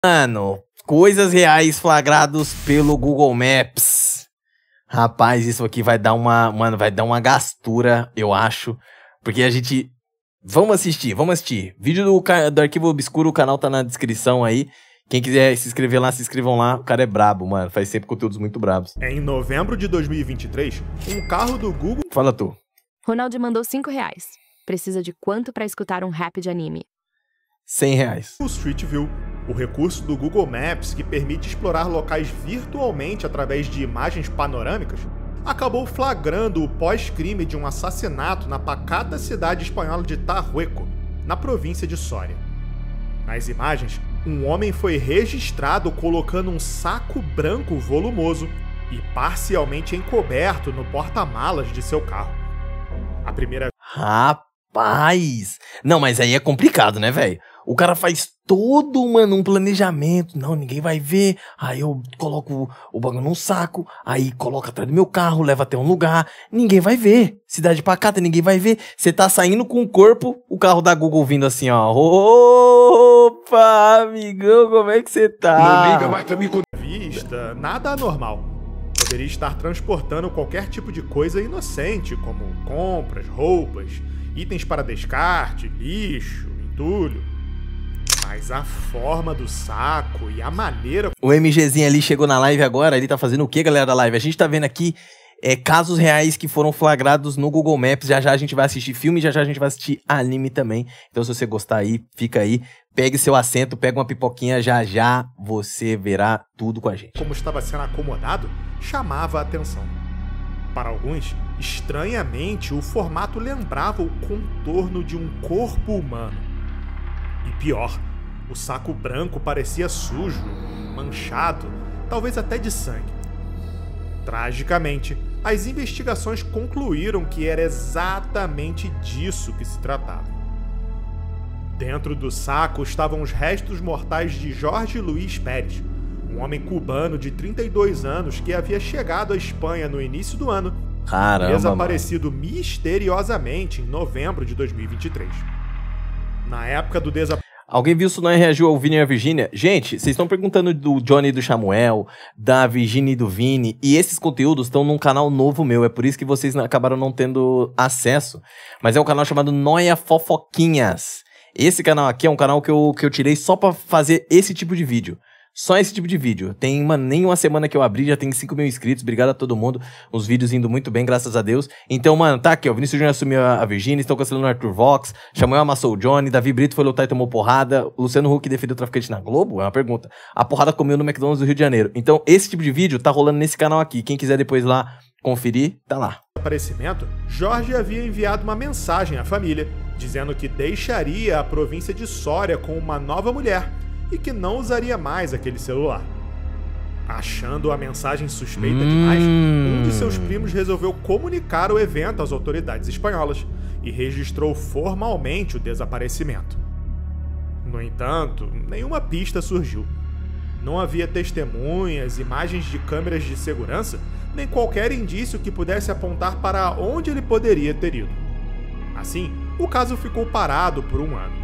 Mano, coisas reais flagrados pelo Google Maps. Rapaz, isso aqui vai dar uma... Mano, vai dar uma gastura, eu acho. Porque a gente... Vamos assistir. Vídeo do Arquivo Obscuro, o canal tá na descrição aí. Quem quiser se inscrever lá, se inscrevam lá. O cara é brabo, mano. Faz sempre conteúdos muito brabos. Em novembro de 2023, um carro do Google... Fala tu. Ronaldo mandou R$5. Precisa de quanto pra escutar um rap de anime? R$100. O Street View, o recurso do Google Maps que permite explorar locais virtualmente através de imagens panorâmicas, acabou flagrando o pós-crime de um assassinato na pacata cidade espanhola de Tarhueco, na província de Soria. Nas imagens, um homem foi registrado colocando um saco branco volumoso e parcialmente encoberto no porta-malas de seu carro. A primeira... Rapaz! Não, mas aí é complicado, né, velho? O cara faz todo, mano, um planejamento. Não, ninguém vai ver. Aí eu coloco o bagulho num saco. Aí coloco atrás do meu carro, leva até um lugar. Ninguém vai ver. Cidade pacata, ninguém vai ver. Você tá saindo com o corpo, o carro da Google vindo assim, ó. Opa, amigão, como é que você tá? Não liga mais pra mim com vista, nada anormal. Poderia estar transportando qualquer tipo de coisa inocente, como compras, roupas, itens para descarte, lixo, entulho. Mas a forma do saco e a maneira... O MGzinho ali chegou na live agora, ele tá fazendo o que, galera da live? A gente tá vendo aqui casos reais que foram flagrados no Google Maps. Já já a gente vai assistir filme, já já a gente vai assistir anime também. Então se você gostar aí, fica aí. Pegue seu assento, pega uma pipoquinha, já já você verá tudo com a gente. Como estava sendo acomodado, chamava a atenção. Para alguns, estranhamente, o formato lembrava o contorno de um corpo humano. E pior, o saco branco parecia sujo, manchado, talvez até de sangue. Tragicamente, as investigações concluíram que era exatamente disso que se tratava. Dentro do saco estavam os restos mortais de Jorge Luiz Pérez, um homem cubano de 32 anos que havia chegado à Espanha no início do ano, desaparecido misteriosamente em novembro de 2023. Na época do desaparecimento... Alguém viu se não reagiu ao Vini e a Virgínia? Gente, vocês estão perguntando do Johnny e do Samuel, da Virgínia e do Vini, e esses conteúdos estão num canal novo meu, é por isso que vocês acabaram não tendo acesso. Mas é um canal chamado Noia Fofoquinhas. Esse canal aqui é um canal que eu tirei só pra fazer esse tipo de vídeo. Só esse tipo de vídeo. Tem, mano, nem uma semana que eu abri, já tem 5 mil inscritos. Obrigado a todo mundo. Os vídeos indo muito bem, graças a Deus. Então, mano, tá aqui, ó. Vinícius Júnior assumiu a Virgínia, estão cancelando o Arthur Vox. Samuel amassou o Johnny. Davi Brito foi lutar e tomou porrada. Luciano Huck defendeu o traficante na Globo? É uma pergunta. A porrada comeu no McDonald's do Rio de Janeiro. Então, esse tipo de vídeo tá rolando nesse canal aqui. Quem quiser depois lá conferir, tá lá. Desaparecimento, Jorge havia enviado uma mensagem à família, dizendo que deixaria a província de Soria com uma nova mulher e que não usaria mais aquele celular. Achando a mensagem suspeita demais, um de seus primos resolveu comunicar o evento às autoridades espanholas e registrou formalmente o desaparecimento. No entanto, nenhuma pista surgiu. Não havia testemunhas, imagens de câmeras de segurança, nem qualquer indício que pudesse apontar para onde ele poderia ter ido. Assim, o caso ficou parado por um ano.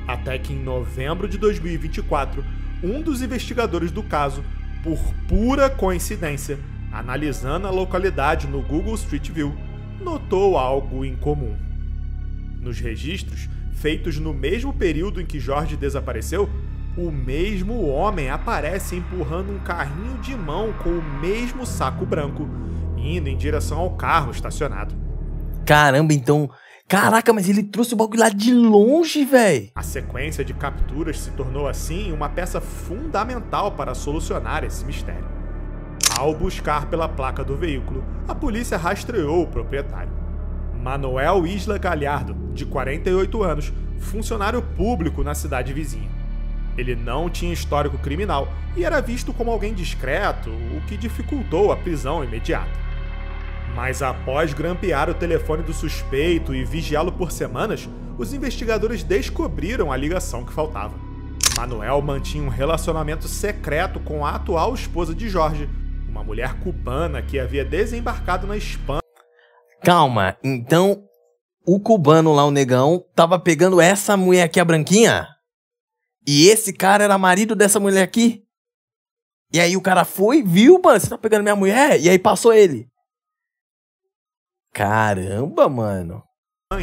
Até que em novembro de 2024, um dos investigadores do caso, por pura coincidência, analisando a localidade no Google Street View, notou algo incomum. Nos registros, feitos no mesmo período em que Jorge desapareceu, o mesmo homem aparece empurrando um carrinho de mão com o mesmo saco branco, indo em direção ao carro estacionado. Caramba, então... Caraca, mas ele trouxe o bagulho lá de longe, velho. A sequência de capturas se tornou, assim, uma peça fundamental para solucionar esse mistério. Ao buscar pela placa do veículo, a polícia rastreou o proprietário. Manuel Isla Galhardo, de 48 anos, funcionário público na cidade vizinha. Ele não tinha histórico criminal e era visto como alguém discreto, o que dificultou a prisão imediata. Mas após grampear o telefone do suspeito e vigiá-lo por semanas, os investigadores descobriram a ligação que faltava. Manuel mantinha um relacionamento secreto com a atual esposa de Jorge, uma mulher cubana que havia desembarcado na Espanha. Calma, então o cubano lá, o negão, tava pegando essa mulher aqui, a branquinha? E esse cara era marido dessa mulher aqui. E aí o cara foi, viu, mano, você tá pegando minha mulher? E aí passou ele. Caramba, mano.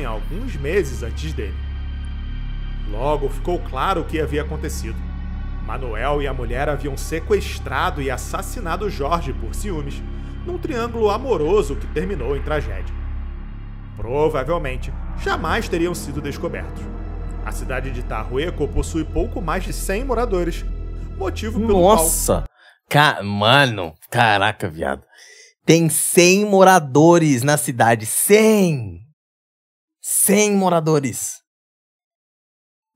Alguns meses antes dele. Logo ficou claro o que havia acontecido. Manuel e a mulher haviam sequestrado e assassinado Jorge por ciúmes, num triângulo amoroso que terminou em tragédia. Provavelmente, jamais teriam sido descobertos. A cidade de Tarhueco possui pouco mais de 100 moradores, motivo pelo Nossa! Mano, caraca, viado. Tem 100 moradores na cidade. 100! 100 moradores.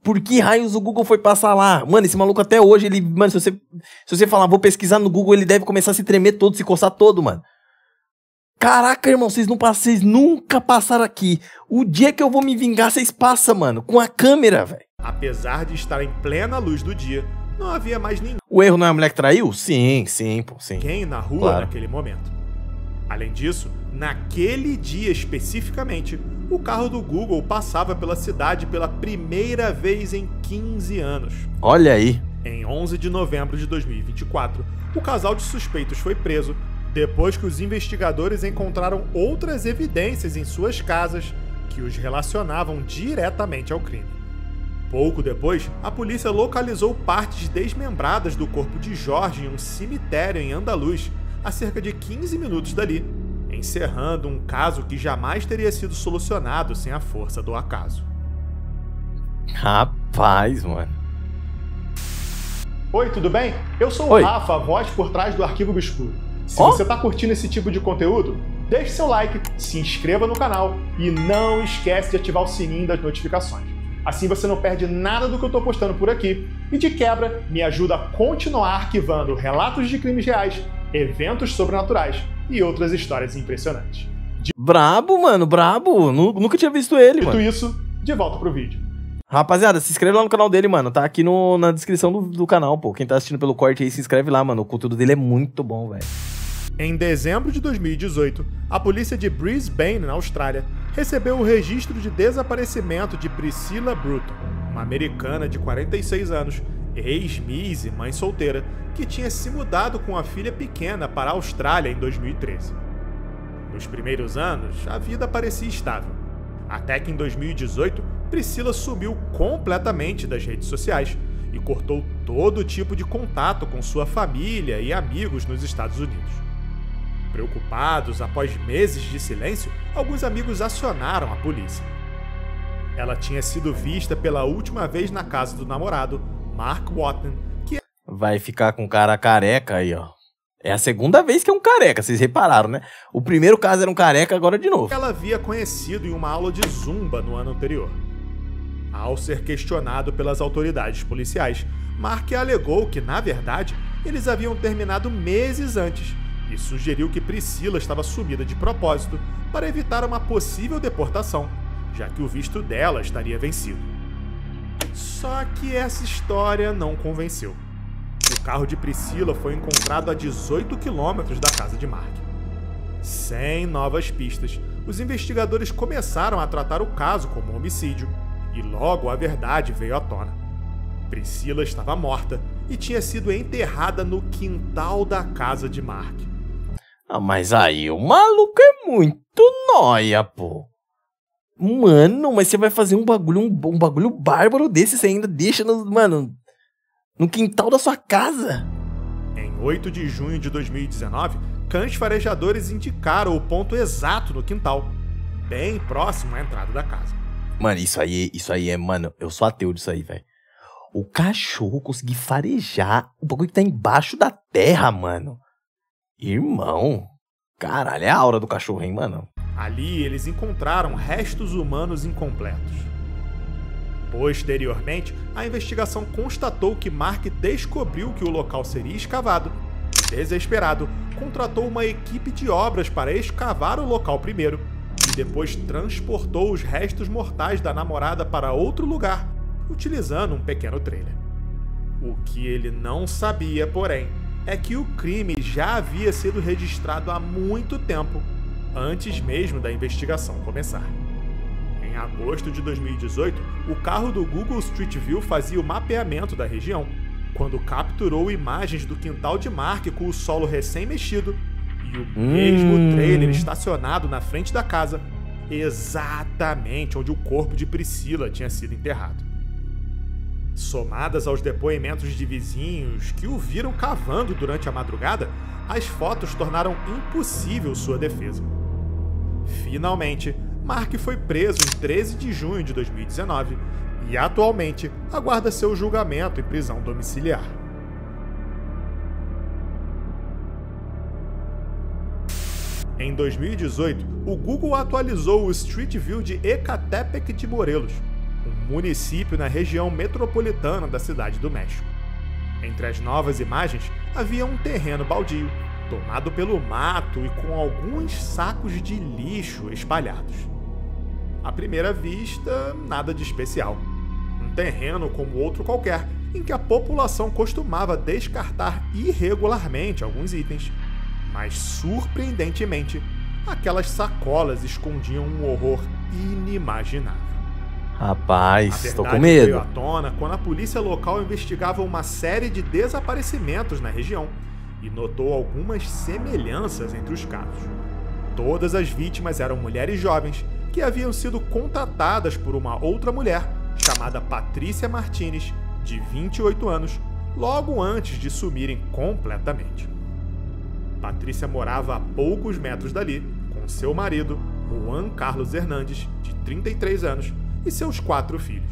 Por que raios o Google foi passar lá? Mano, esse maluco até hoje, ele... Mano, se você falar, vou pesquisar no Google, ele deve começar a se tremer todo, se coçar todo, mano. Caraca, irmão, vocês nunca passaram aqui. O dia que eu vou me vingar, vocês passam, mano. Com a câmera, velho. Apesar de estar em plena luz do dia, não havia mais ninguém. O erro não é a mulher que traiu? Sim, pô, sim. Ninguém na rua Claro. naquele momento. Além disso, naquele dia especificamente, o carro do Google passava pela cidade pela primeira vez em 15 anos. Olha aí. Em 11 de novembro de 2024, o casal de suspeitos foi preso depois que os investigadores encontraram outras evidências em suas casas que os relacionavam diretamente ao crime. Pouco depois, a polícia localizou partes desmembradas do corpo de Jorge em um cemitério em Andaluz, a cerca de 15 minutos dali, encerrando um caso que jamais teria sido solucionado sem a força do acaso. Rapaz, mano. Oi, tudo bem? Eu sou Oi. o Rafa, a voz por trás do Arquivo Obscuro. Se Ó. você tá curtindo esse tipo de conteúdo, deixe seu like, se inscreva no canal e não esquece de ativar o sininho das notificações. Assim você não perde nada do que eu tô postando por aqui e, de quebra, me ajuda a continuar arquivando relatos de crimes reais, eventos sobrenaturais e outras histórias impressionantes. Brabo, mano, brabo. Nunca tinha visto ele, Dito mano. isso, de volta pro vídeo. Rapaziada, se inscreve lá no canal dele, mano. Tá aqui na descrição do canal, pô. Quem tá assistindo pelo corte aí, se inscreve lá, mano. O conteúdo dele é muito bom, velho. Em dezembro de 2018, a polícia de Brisbane, na Austrália, recebeu o registro de desaparecimento de Priscilla Bruton, uma americana de 46 anos, ex-Miss e mãe solteira, que tinha se mudado com a filha pequena para a Austrália em 2013. Nos primeiros anos, a vida parecia estável, até que em 2018, Priscilla sumiu completamente das redes sociais e cortou todo tipo de contato com sua família e amigos nos Estados Unidos. Preocupados, após meses de silêncio, alguns amigos acionaram a polícia. Ela tinha sido vista pela última vez na casa do namorado, Mark Watney, que Vai ficar com cara careca aí, ó. É a segunda vez que é um careca, vocês repararam, né? O primeiro caso era um careca, agora de novo. ela havia conhecido em uma aula de zumba no ano anterior. Ao ser questionado pelas autoridades policiais, Mark alegou que, na verdade, eles haviam terminado meses antes e sugeriu que Priscilla estava sumida de propósito para evitar uma possível deportação, já que o visto dela estaria vencido. Só que essa história não convenceu. O carro de Priscilla foi encontrado a 18 quilômetros da casa de Mark. Sem novas pistas, os investigadores começaram a tratar o caso como homicídio, e logo a verdade veio à tona. Priscilla estava morta e tinha sido enterrada no quintal da casa de Mark. Ah, mas aí o maluco é muito nóia, pô. Mano, mas você vai fazer um bagulho bárbaro desse, você ainda deixa no quintal da sua casa? Em 8 de junho de 2019, cães farejadores indicaram o ponto exato no quintal, bem próximo à entrada da casa. Mano, isso aí é, mano, eu sou ateu disso aí, velho. O cachorro conseguir farejar o bagulho que tá embaixo da terra, mano. Irmão, caralho, é a aura do cachorro, hein, mano? Ali eles encontraram restos humanos incompletos. Posteriormente, a investigação constatou que Mark descobriu que o local seria escavado. Desesperado, contratou uma equipe de obras para escavar o local primeiro e depois transportou os restos mortais da namorada para outro lugar, utilizando um pequeno trailer. O que ele não sabia, porém, é que o crime já havia sido registrado há muito tempo, antes mesmo da investigação começar. Em Em agosto de 2018, o carro do Google Street View fazia o mapeamento da região, quando capturou imagens do quintal de Mark com o solo recém-mexido e o mesmo trailer estacionado na frente da casa, exatamente onde o corpo de Priscila tinha sido enterrado. Somadas aos depoimentos de vizinhos que o viram cavando durante a madrugada, as fotos tornaram impossível sua defesa. Finalmente, Mark foi preso em 13 de junho de 2019 e atualmente aguarda seu julgamento em prisão domiciliar. Em 2018, o Google atualizou o Street View de Ecatepec de Morelos, um município na região metropolitana da Cidade do México. Entre as novas imagens, havia um terreno baldio, tomado pelo mato e com alguns sacos de lixo espalhados. À primeira vista, nada de especial. Um terreno como outro qualquer, em que a população costumava descartar irregularmente alguns itens. Mas, surpreendentemente, aquelas sacolas escondiam um horror inimaginável. Rapaz, tô com veio medo. à tona quando a polícia local investigava uma série de desaparecimentos na região e notou algumas semelhanças entre os casos. Todas as vítimas eram mulheres jovens que haviam sido contratadas por uma outra mulher chamada Patrícia Martinez, de 28 anos, logo antes de sumirem completamente. Patrícia morava a poucos metros dali com seu marido, Juan Carlos Hernandes, de 33 anos, e seus 4 filhos.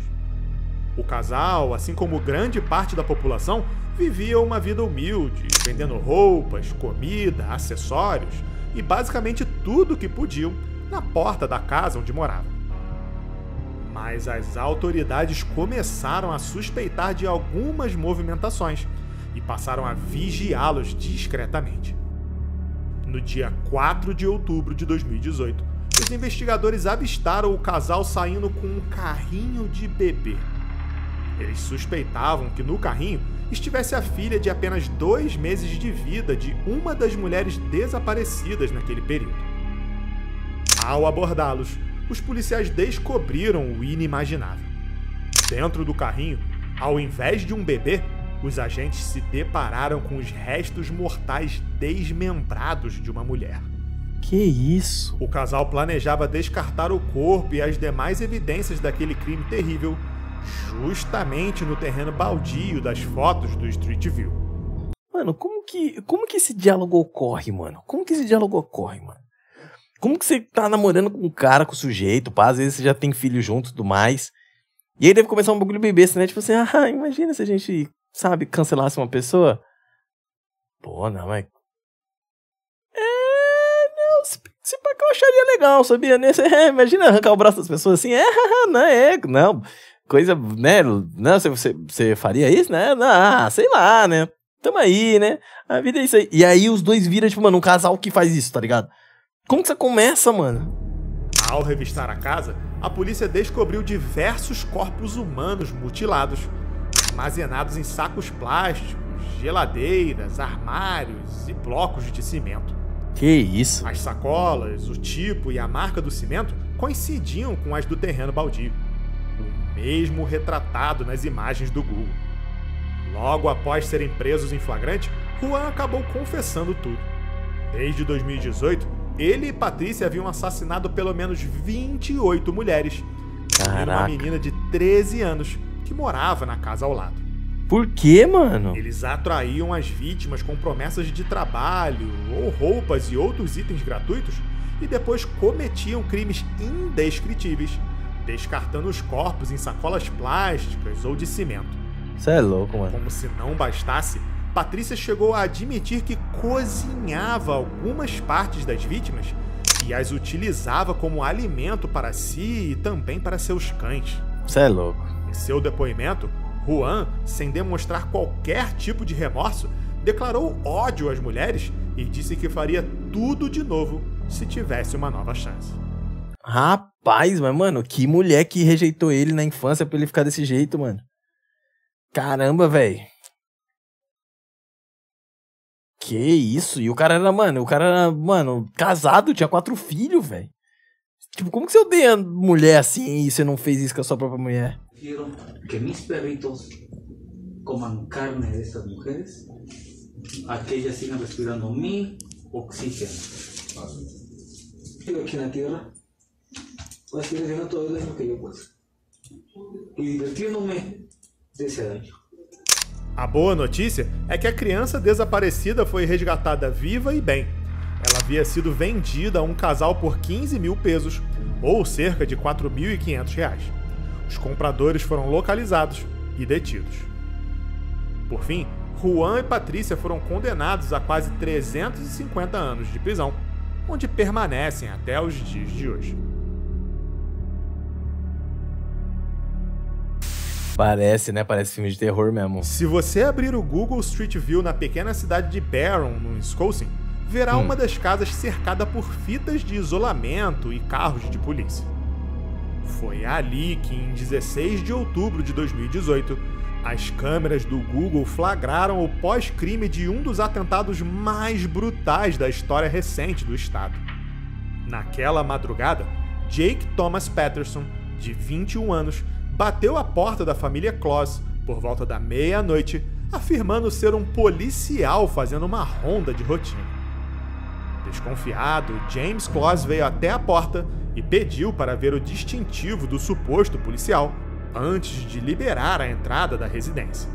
O casal, assim como grande parte da população, vivia uma vida humilde, vendendo roupas, comida, acessórios e basicamente tudo o que podiam na porta da casa onde moravam. Mas as autoridades começaram a suspeitar de algumas movimentações e passaram a vigiá-los discretamente. No dia 4 de outubro de 2018, os investigadores avistaram o casal saindo com um carrinho de bebê. Eles suspeitavam que no carrinho estivesse a filha de apenas 2 meses de vida de uma das mulheres desaparecidas naquele período. Ao abordá-los, os policiais descobriram o inimaginável. Dentro do carrinho, ao invés de um bebê, os agentes se depararam com os restos mortais desmembrados de uma mulher. Que isso? O casal planejava descartar o corpo e as demais evidências daquele crime terrível justamente no terreno baldio das fotos do Street View. Mano, como que esse diálogo ocorre, mano? Como que você tá namorando com um cara, com o sujeito, pá, às vezes você já tem filho junto e tudo mais. E aí deve começar um bagulho bebê, né? Tipo assim, imagina se a gente, sabe, cancelasse uma pessoa. Pô, não, mas... não, se pá que eu acharia legal, sabia, né? Imagina arrancar o braço das pessoas assim, não, coisa, né? Não, você faria isso, né? Não, sei lá, né? Tamo aí, né? A vida é isso aí. E aí os dois viram, tipo, mano, um casal que faz isso, tá ligado? Como que você começa, mano? Ao revistar a casa, a polícia descobriu diversos corpos humanos mutilados, armazenados em sacos plásticos, geladeiras, armários e blocos de cimento. Que isso? As sacolas, o tipo e a marca do cimento coincidiam com as do terreno baldio, o mesmo retratado nas imagens do Google. Logo após serem presos em flagrante, Juan acabou confessando tudo. Desde 2018, ele e Patrícia haviam assassinado pelo menos 28 mulheres, incluindo uma menina de 13 anos que morava na casa ao lado. Por quê, mano? Eles atraíam as vítimas com promessas de trabalho, ou roupas e outros itens gratuitos, e depois cometiam crimes indescritíveis, descartando os corpos em sacolas plásticas ou de cimento. Você é louco, mano. Como se não bastasse, Patrícia chegou a admitir que cozinhava algumas partes das vítimas e as utilizava como alimento para si e também para seus cães. Você é louco. Em seu depoimento, Juan, sem demonstrar qualquer tipo de remorso, declarou ódio às mulheres e disse que faria tudo de novo se tivesse uma nova chance. Rapaz, mas, mano, que mulher que rejeitou ele na infância pra ele ficar desse jeito, mano. Caramba, velho. Que isso? E o cara era, mano, casado, tinha 4 filhos, velho. Tipo, como que você odeia mulher assim e você não fez isso com a sua própria mulher? Quiero que mis perritos coman carne de estas mujeres, a que ellas sigan respirando mi oxígeno. Sigo aquí en la tierra, voy a seguir haciendo todo el daño que yo pueda y divirtiéndome de ese daño. A boa notícia é que a criança desaparecida foi resgatada viva e bem. Ela havia sido vendida a um casal por 15 mil pesos, ou cerca de 4.500 reais. Os compradores foram localizados e detidos. Por fim, Juan e Patrícia foram condenados a quase 350 anos de prisão, onde permanecem até os dias de hoje. Parece, né? Parece filme de terror mesmo. Se você abrir o Google Street View na pequena cidade de Barron, no Wisconsin, verá uma das casas cercada por fitas de isolamento e carros de polícia. Foi ali que, em 16 de outubro de 2018, as câmeras do Google flagraram o pós-crime de um dos atentados mais brutais da história recente do estado. Naquela madrugada, Jake Thomas Patterson, de 21 anos, bateu a porta da família Claus por volta da meia-noite, afirmando ser um policial fazendo uma ronda de rotina. Desconfiado, James Claus veio até a porta e pediu para ver o distintivo do suposto policial antes de liberar a entrada da residência.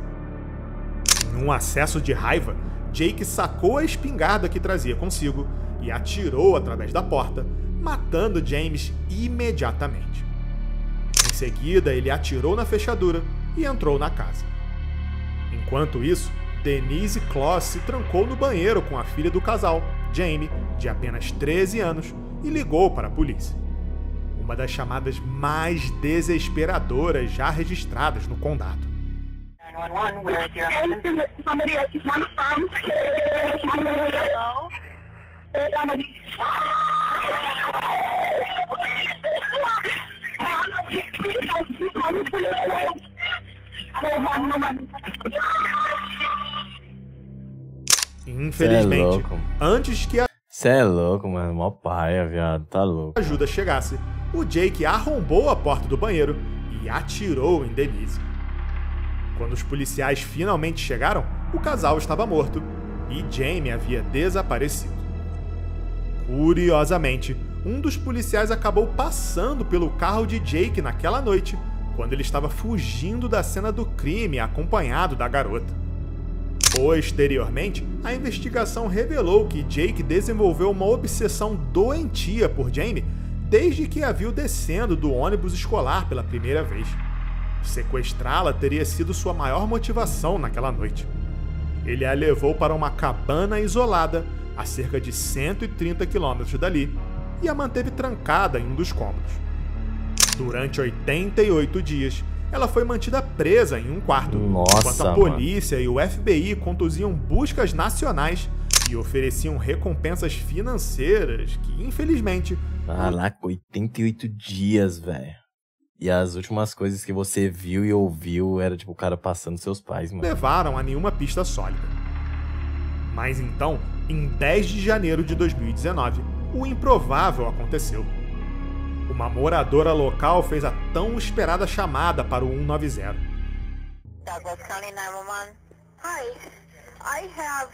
Em um acesso de raiva, Jake sacou a espingarda que trazia consigo e atirou através da porta, matando James imediatamente. Em seguida, ele atirou na fechadura e entrou na casa. Enquanto isso, Denise Claus se trancou no banheiro com a filha do casal, Jamie, de apenas 13 anos, e ligou para a polícia. Uma das chamadas mais desesperadoras já registradas no condado. Infelizmente, antes que a Cê é louco, mano. Mó paia, viado. Tá louco. ajuda chegasse, o Jake arrombou a porta do banheiro e atirou em Denise. Quando os policiais finalmente chegaram, o casal estava morto e Jamie havia desaparecido. Curiosamente, um dos policiais acabou passando pelo carro de Jake naquela noite, quando ele estava fugindo da cena do crime acompanhado da garota. Posteriormente, a investigação revelou que Jake desenvolveu uma obsessão doentia por Jamie desde que a viu descendo do ônibus escolar pela primeira vez. Sequestrá-la teria sido sua maior motivação naquela noite. Ele a levou para uma cabana isolada a cerca de 130 quilômetros dali e a manteve trancada em um dos cômodos. Durante 88 dias, ela foi mantida presa em um quarto, enquanto a polícia e o FBI conduziam buscas nacionais e ofereciam recompensas financeiras que, infelizmente... Caraca, 88 dias, velho. E as últimas coisas que você viu e ouviu era tipo o cara passando seus pais, mano. Levaram a nenhuma pista sólida. Mas então, em 10 de janeiro de 2019, o improvável aconteceu. Uma moradora local fez a tão esperada chamada para o 190. Douglas County 911. Hi, I have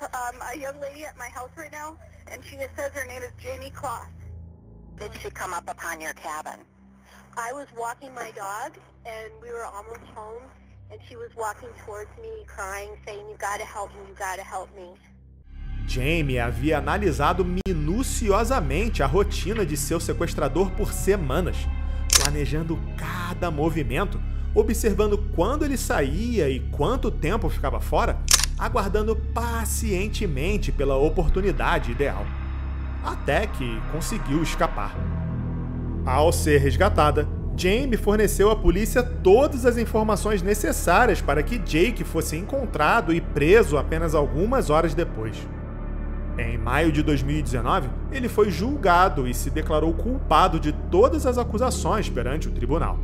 a young lady at my house right now, and she says her name is Jamie Claus. Did she come up upon your cabin? I was walking my dog, and we were almost home, and she was walking towards me, crying, saying, "You gotta help me, you gotta help me." Jamie havia analisado minuciosamente a rotina de seu sequestrador por semanas, planejando cada movimento, observando quando ele saía e quanto tempo ficava fora, aguardando pacientemente pela oportunidade ideal, até que conseguiu escapar. Ao ser resgatada, Jamie forneceu à polícia todas as informações necessárias para que Jake fosse encontrado e preso apenas algumas horas depois. Em maio de 2019, ele foi julgado e se declarou culpado de todas as acusações perante o tribunal.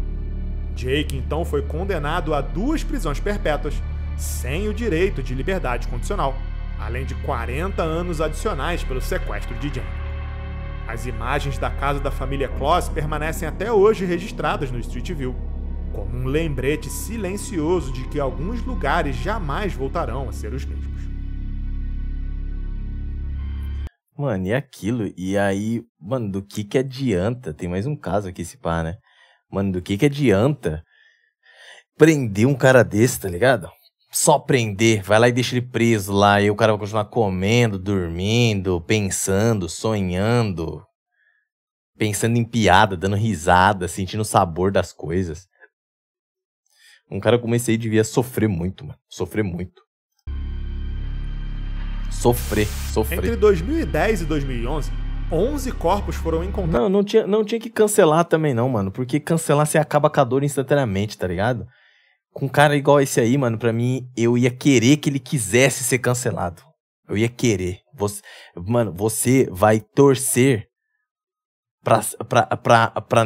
Jake então foi condenado a 2 prisões perpétuas, sem o direito de liberdade condicional, além de 40 anos adicionais pelo sequestro de Jamie. As imagens da casa da família Kloss permanecem até hoje registradas no Street View, como um lembrete silencioso de que alguns lugares jamais voltarão a ser os mesmos. Mano, e aquilo? E aí, mano, do que adianta? Tem mais um caso aqui, esse pá, né? Mano, do que adianta prender um cara desse, tá ligado? Só prender, vai lá e deixa ele preso lá, e o cara vai continuar comendo, dormindo, pensando, sonhando, pensando em piada, dando risada, sentindo o sabor das coisas. Um cara como esse aí devia sofrer muito, mano. Sofrer muito. Sofrer. Entre 2010 e 2011, 11 corpos foram encontrados. Não tinha que cancelar também não, mano. Porque cancelar você acaba com a dor instantaneamente, tá ligado? Com um cara igual esse aí, mano, pra mim, eu ia querer que ele quisesse ser cancelado. Eu ia querer. Você vai torcer pra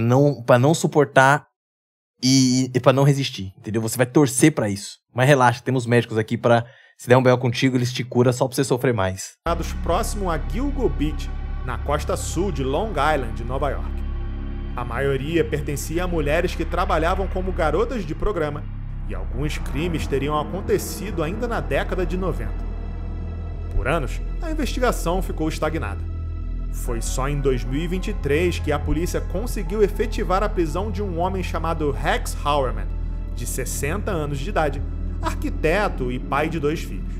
não suportar e pra não resistir, entendeu? Você vai torcer pra isso. Mas relaxa, temos médicos aqui pra... Se der um B.O. contigo, eles te curam só pra você sofrer mais. Próximo a Gilgo Beach, na costa sul de Long Island, Nova York. A maioria pertencia a mulheres que trabalhavam como garotas de programa, e alguns crimes teriam acontecido ainda na década de 90. Por anos, a investigação ficou estagnada. Foi só em 2023 que a polícia conseguiu efetivar a prisão de um homem chamado Rex Hauerman, de 60 anos de idade, arquiteto e pai de 2 filhos.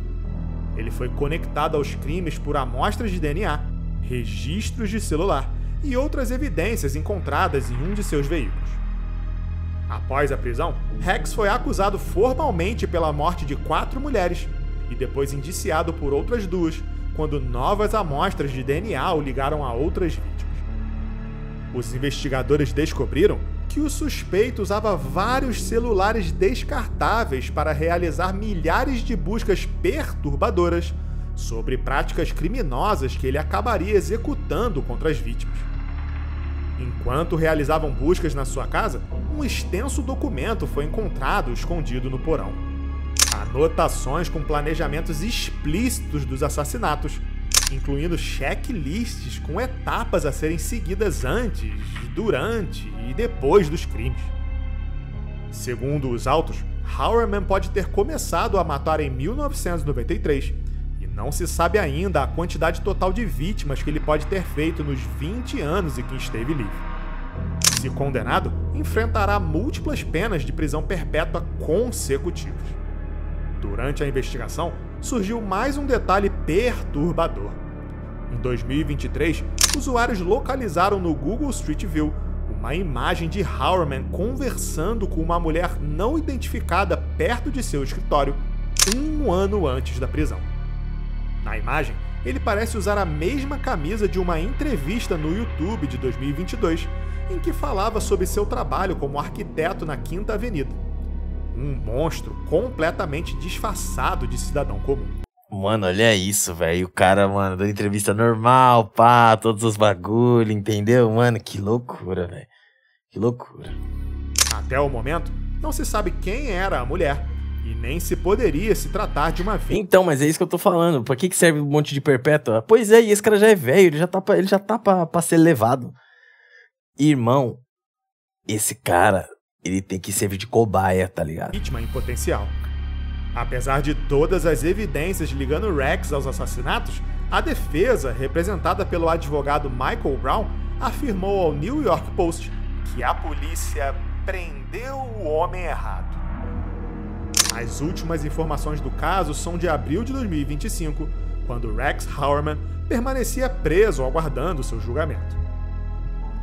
Ele foi conectado aos crimes por amostras de DNA, registros de celular e outras evidências encontradas em um de seus veículos. Após a prisão, Rex foi acusado formalmente pela morte de 4 mulheres e depois indiciado por outras 2, quando novas amostras de DNA o ligaram a outras vítimas. Os investigadores descobriram que o suspeito usava vários celulares descartáveis para realizar milhares de buscas perturbadoras sobre práticas criminosas que ele acabaria executando contra as vítimas. Enquanto realizavam buscas na sua casa, um extenso documento foi encontrado escondido no porão. Anotações com planejamentos explícitos dos assassinatos, incluindo checklists com etapas a serem seguidas antes, durante e depois dos crimes. Segundo os autos, Hauerman pode ter começado a matar em 1993 e não se sabe ainda a quantidade total de vítimas que ele pode ter feito nos 20 anos em que esteve livre. Se condenado, enfrentará múltiplas penas de prisão perpétua consecutivas. Durante a investigação, surgiu mais um detalhe perturbador. Em 2023, usuários localizaram no Google Street View uma imagem de Hauerman conversando com uma mulher não identificada perto de seu escritório, 1 ano antes da prisão. Na imagem, ele parece usar a mesma camisa de uma entrevista no YouTube de 2022, em que falava sobre seu trabalho como arquiteto na Quinta Avenida. Um monstro completamente disfarçado de cidadão comum. Mano, olha isso, velho. O cara, mano, dando entrevista normal, pá, todos os bagulho, entendeu? Mano, que loucura, velho. Que loucura. Até o momento, não se sabe quem era a mulher e nem se poderia se tratar de uma vítima. Então, mas é isso que eu tô falando. Pra que serve um monte de perpétua? Pois é, e esse cara já é velho, ele já tá pra ser levado. Irmão, esse cara, ele tem que servir de cobaia, tá ligado? Vítima em potencial. Apesar de todas as evidências ligando Rex aos assassinatos, a defesa, representada pelo advogado Michael Brown, afirmou ao New York Post que a polícia prendeu o homem errado. As últimas informações do caso são de abril de 2025, quando Rex Hauerman permanecia preso aguardando seu julgamento.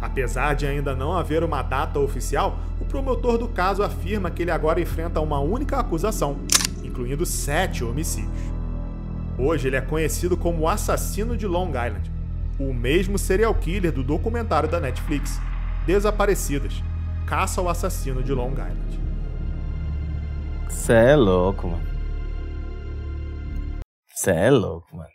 Apesar de ainda não haver uma data oficial, o promotor do caso afirma que ele agora enfrenta uma única acusação, incluindo 7 homicídios. Hoje ele é conhecido como o assassino de Long Island, o mesmo serial killer do documentário da Netflix, Desaparecidas, Caça ao Assassino de Long Island. Cê é louco, mano. Cê é louco, mano.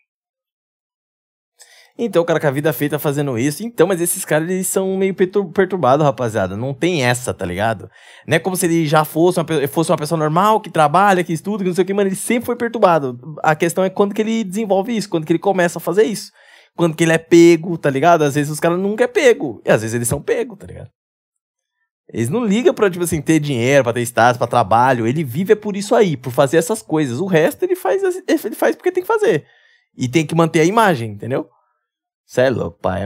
Então, o cara com a vida feita fazendo isso. Então, mas esses caras, eles são meio perturbados, rapaziada. Não tem essa, tá ligado? Não é como se ele já fosse uma pessoa normal, que trabalha, que estuda, que não sei o que, mano. Ele sempre foi perturbado. A questão é quando que ele desenvolve isso, quando que ele começa a fazer isso. quando que ele é pego, tá ligado? Às vezes os caras nunca é pego. E às vezes eles são pegos, tá ligado? Eles não ligam pra, tipo assim, ter dinheiro, pra ter status, pra trabalho. Ele vive é por isso aí, por fazer essas coisas. O resto ele faz porque tem que fazer. E tem que manter a imagem, entendeu? Cê é louco, pai.